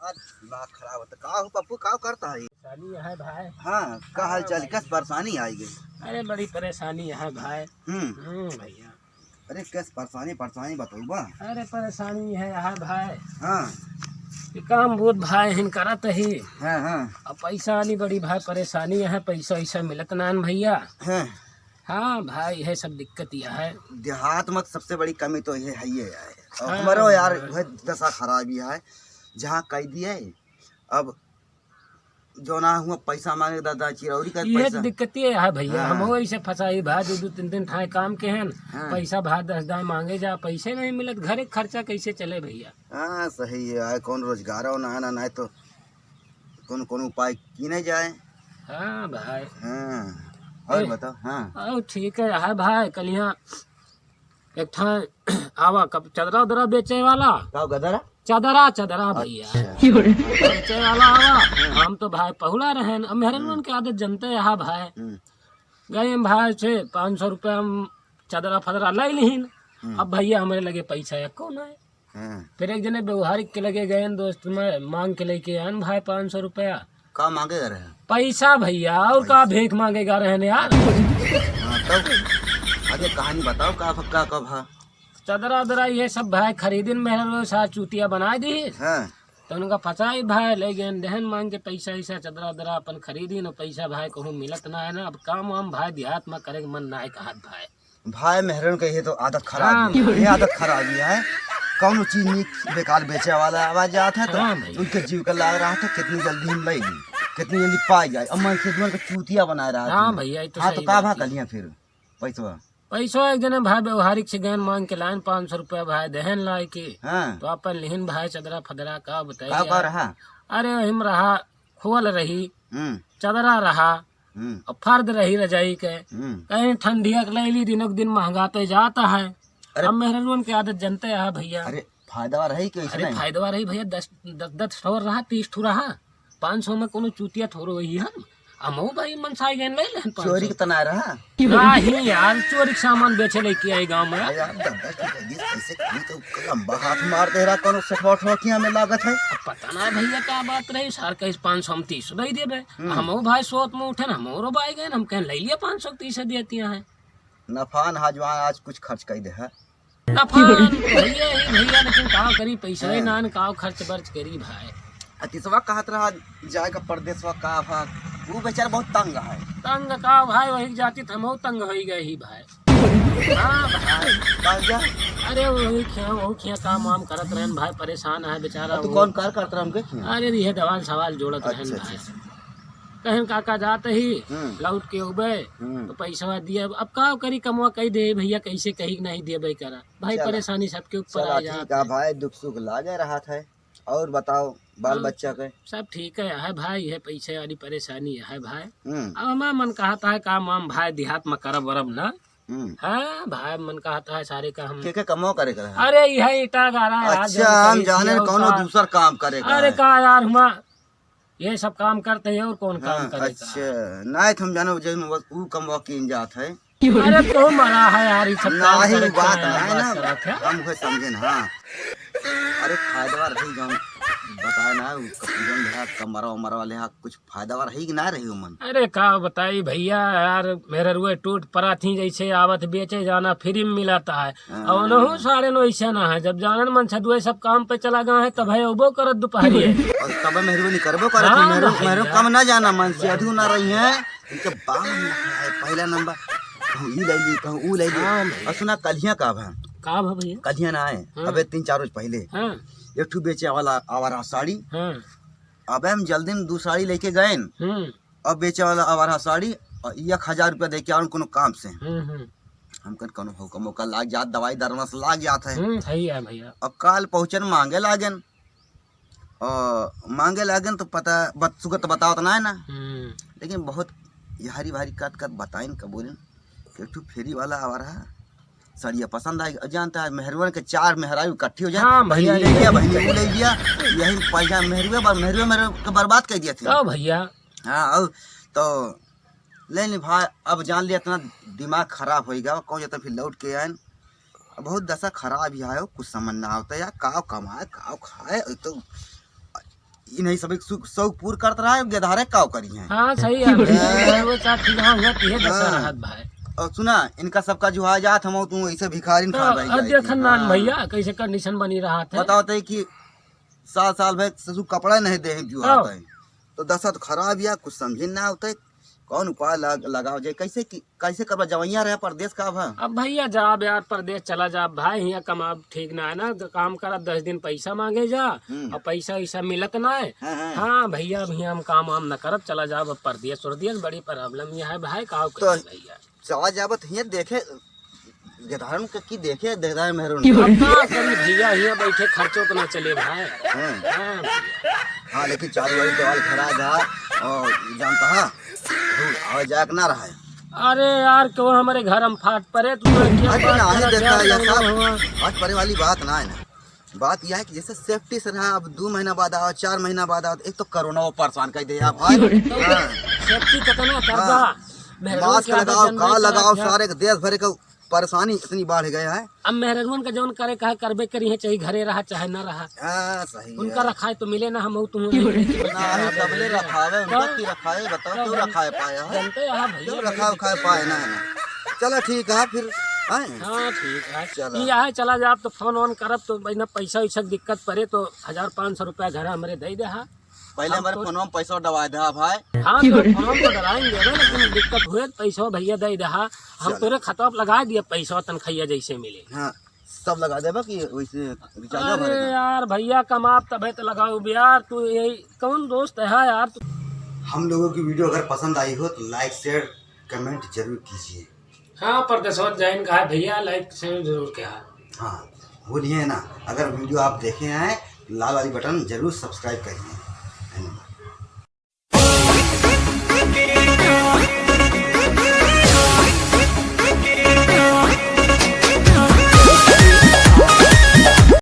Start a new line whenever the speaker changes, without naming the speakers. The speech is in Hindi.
आज दिमाग खराब होता का हो पप्पू का करता है।
परेशानी है भाई।
हाँ का हाल चाल कैस परेशानी आई गई।
अरे बड़ी परेशानी है भाई। भैया।
अरे कैस परेशानी परेशानी बताऊ बा।
अरे परेशानी है भाई।
हाँ
ये काम बहुत भाई हिन करत ही।
हाँ हाँ
अब पैसा आनी बड़ी भाई परेशानी है, पैसा ऐसा मिलत नान भैया।
हाँ
हाँ भाई यह सब दिक्कत यह है।
देहात में सबसे बड़ी कमी तो ये है ही है और
हाँ,
हमारो यार वह दशा खराबी है जहाँ कह दिए अब जो ना हुआ पैसा मांगे दादा चिरौरी का
ये
पैसा।
दिक्कत ये है भैया।
हाँ।
हम ऐसे फंसाई भाई दो दो तीन तीन ठाए काम के हैं।
हाँ।
पैसा भाई 10 मांगे जा, पैसे नहीं मिलत, घरे खर्चा कैसे चले भैया।
हाँ सही है कौन रोजगार हो ना ना तो कौन कौन उपाय किने जाए।
हाँ भाई।
हाँ और बताओ। हाँ
और ठीक है भाई। कल यहाँ एक ठाए आवा कब चदरा उदरा बेचे वाला
का गदरा
चदरा भैया बेचे वाला आवा। हम तो भाई पहुला रहे अब मेरे मन की आदत जनते है भाई। गए भाई से 500 रुपया हम चदरा फदरा ले लीन। अब भैया हमारे लगे पैसा या कौन है। फिर एक जने व्यवहारिक के लगे गए दोस्त में मांग के लेके आन भाई 500 रुपया
का मांगेगा रहे।
पैसा भैया और का भीख मांगेगा रहने यार।
हाँ तब आगे कहानी बताओ का कब है।
चदरा उदरा ये सब भाई खरीदिन मेरे रोज साथ चूतिया बना दी।
हाँ
तो उनका फसाई भाई ले गए दहन मांग के पैसा ऐसा चदरा उदरा अपन खरीदी न पैसा भाई कहूँ मिलत ना है ना। अब काम वाम भाई देहात में करे मन ना है कहत भाई।
भाई मेहरन के ये तो आदत खराब है। ये आदत खराब है कौन चीज नहीं बेकार बेचे वाला आवाज जाता है तो
हाँ भाई।
उनके जीव का लाग रहा था कितनी जल्दी हम ले ली कितनी जल्दी पाई जाए अब मन से दुआ का चूतिया बना रहा था।
हाँ भैया ये तो
हाँ तो
सही
का
बात
भा
है।
कलिया फिर पैसा।
पैसो एक जने भाई व्यवहारिक से गहन मांग के लाइन 500 रुपया भाई दहन लाए के।
हाँ
तो अपन लिहिन भाई चदरा फदरा का
का
बताइए।
रहा।
अरे हिम रहा खोल रही चदरा रहा
हम्म
और फर्द रही रजाई के।
हम्म
कहीं ठंडिया ले ली दिनों दिन महंगा पे जाता है। अब मेहरन की आदत जनते है भैया।
अरे फायदा रही कि
अरे फायदा रही भैया 10 ठोर रहा 30 ठो रहा 500 में कोनो चूतिया थोड़ो वही हम हमो भाई मनसाई गए ले लेन 500।
चोरी के तना रहा।
नहीं यार चोरी के सामान बेचे लेके आई गांव में।
यार दादा की जल्दी पैसे कहीं तो लंबा हाथ मार दे रहा कौन सठवाठिया में लागत है।
अब पता ना भैया क्या बात रही सार कहीं 500 हम 30 दे देबे। हमो भाई सोत में उठे हमो रोबाई गए हम कहीं ले लिया 530 देती है।
नफान हाजवान आज कुछ खर्च कर दे है।
नफान भैया ही भैया लेकिन का करी पैसा ही नान का खर्च बर्च करी भाई।
अतिसवा कहत रहा जाएगा परदेसवा का भा वो बेचारा बहुत तंग है।
तंग का भाई वही जाती हम तंग हो गए ही भाई। हाँ भाई
तंग जा
अरे वही खिया काम वाम करत रहन भाई परेशान है बेचारा।
तू कौन कार करत रहा हमके।
अरे ये दवाल सवाल जोड़त रहन
अच्छा,
भाई।
अच्छा।
कहीं काका जाते ही लौट के उबे तो पैसा दिया। अब का करी कमवा कही दे भैया कैसे कही नहीं देबे करा भाई।
चला।
परेशानी सबके ऊपर
चला
आ
ठीक
जाता
है भाई दुख सुख लागे रहा था। और बताओ बाल बच्चा के।
सब ठीक है भाई। ये पैसे वाली परेशानी है भाई।
हम्म
अब हमारा मन कहता है काम वाम भाई देहात में करब वरब ना। हाँ भाई मन कहता है सारे का हम
के कमो करे कर।
अरे यह ईटा गारा यार
अच्छा हम जाने कौनो दूसर काम करेगा।
अरे का यार हुआ ये सब काम करते हैं और कौन काम करेगा।
अच्छा नहीं हम जानो जब बस वो कमवा किन जात है।
अरे तो मरा है यार ये सब काम
नहीं
करे
बात
क्या
नहीं ना
बात करत है?
हम को समझे ना। हाँ अरे फायदा रही जो बता ना कपूरन है कमरा उमरा वाले हा कुछ फायदा रही कि ना रही मन।
अरे का बताई भैया यार मेरे रुए टूट पड़ा थी जैसे आवत बेचे जाना फ्री में मिलाता है। और नहु सारे नो ऐसा ना है जब जानन मन छदुए सब काम पे चला गया है तब है वो करत दोपहरी
और तब मेहरबानी करबो करे
हाँ
मेरे
भैया।
मेरे कम ना जाना मन से अधू ना रही है इनके बाल है पहला नंबर कहूँ ई ले ली कहूँ ऊ ले ली।
हाँ भैया।
और सुना कलिया का भा
का भैया।
कलिया ना आए
हाँ।
अबे 3-4 रोज पहले
हाँ
एक ठू बेचे वाला आवारा साड़ी।
हाँ
अबे हम जल्दी में 2 साड़ी लेके गए अब बेचे वाला आवारा साड़ी और 1000 रुपया दे के आउन कोनो काम से हम कर कोनो हुकम का लाग जात दवाई दरवा से लाग जात है।
सही है भैया।
अब काल पहुंचन मांगे लागन और मांगे लागन तो पता सुगत तो बताओ तो ना है ना। लेकिन बहुत हरी भारी कत कत बताइन कबूलन कि ठू फेरी वाला आवा रहा सड़िया पसंद आई। जानता है मेहरवन के 4 मेहरारू इकट्ठी हो जाए।
हाँ भैया
ले लिया बहनी को ले लिया यही पैसा मेहरुए मेरे को बर्बाद कर दिया था
भैया।
हाँ अब तो ले ली भाई अब जान लिया इतना दिमाग खराब हो गया कौन जाता फिर लौट के आए। बहुत दशा खराब ही है कुछ समझ ना आता यार काव कमाए काव खाए तो इन्हीं सब शौक पूर करत रहा है, गेधारे काव करी है।
हाँ सही है भैया, वो साथ जहाँ हुआ तिहे दशा रहत भाई।
और सुना, इनका सबका जो आ जात हम तू ऐसे भिखारी
तो
खा भाई
अब देखन नान भैया कैसे कंडीशन बनी रहा था।
बताओ तो कि साल भाई ससुर कपड़ा नहीं दे जो आता है, तो दशा तो खराब या कुछ समझे ना होता है। कौन उपाय लगाओ जाए, कैसे करवा जवैया रहे परदेश का भा।
अब भैया जा यार परदेश चला जा भाई, यहाँ कमा ठीक ना है ना, काम करा 10 दिन पैसा मांगे जा और पैसा ऐसा मिलत ना है। हाँ भैया भैया हम काम वाम न करब, चला जा परदेश उर्देश, बड़ी प्रॉब्लम यह है भाई। का भैया
चला जाबत हियाँ देखे गेधारन के की देखे देदार मेहरून
भैया यहाँ बैठे खर्चो तो ना चले भाई।
हाँ लेकिन चालू वाली देवाल खड़ा जा और जानता है और जाक ना रहा है।
अरे यार क्यों हमारे घर हम फाट पड़े तू
फाट पड़े वाली बात ना है ना, बात यह है कि जैसे सेफ्टी से रहा। अब 2 महीना बाद आओ, 4 महीना बाद आओ, एक तो कोरोना वो परेशान कर दे भाई।
सेफ्टी कितना करबा,
मास्क लगाओ, का लगाओ, सारे देश भर का परेशानी इतनी बढ़ गया है।
अब मेहरगन का जौन करे कहा करबे करी है, चाहे घरे रहा चाहे न रहा।
सही
उनका रखा है तो मिले ना, हम तुम
तबले रखावे उनका की रखाए, बताओ क्यों रखाए पाया है,
जानते हैं भैया
रखा पाए ना। चलो ठीक है फिर।
हाँ ठीक है, यह चला जा। तो फोन ऑन करब तो पैसा वैसा दिक्कत पड़े तो 1500 रुपया घर हमारे दे दे।
पहले हमारे फोन में पैसा डबा दे भाई।
हाँ तो फोन तो डराएंगे लेकिन दिक्कत हुए पैसा भैया दे दे। हम तोरे खाता लगा दिए पैसा तनखैया जैसे मिले।
हाँ सब लगा देबा कि वैसे रिचार्ज।
अरे यार भैया कमा तबे तो लगाओ यार, तू यही कौन दोस्त है यार।
हम लोगों की वीडियो अगर पसंद आई हो तो लाइक शेयर कमेंट जरूर कीजिए।
हाँ परदेश जैन का भैया लाइक शेयर जरूर किया।
हाँ भूलिए ना, अगर वीडियो आप देखे हैं लाल वाली बटन जरूर सब्सक्राइब करिए।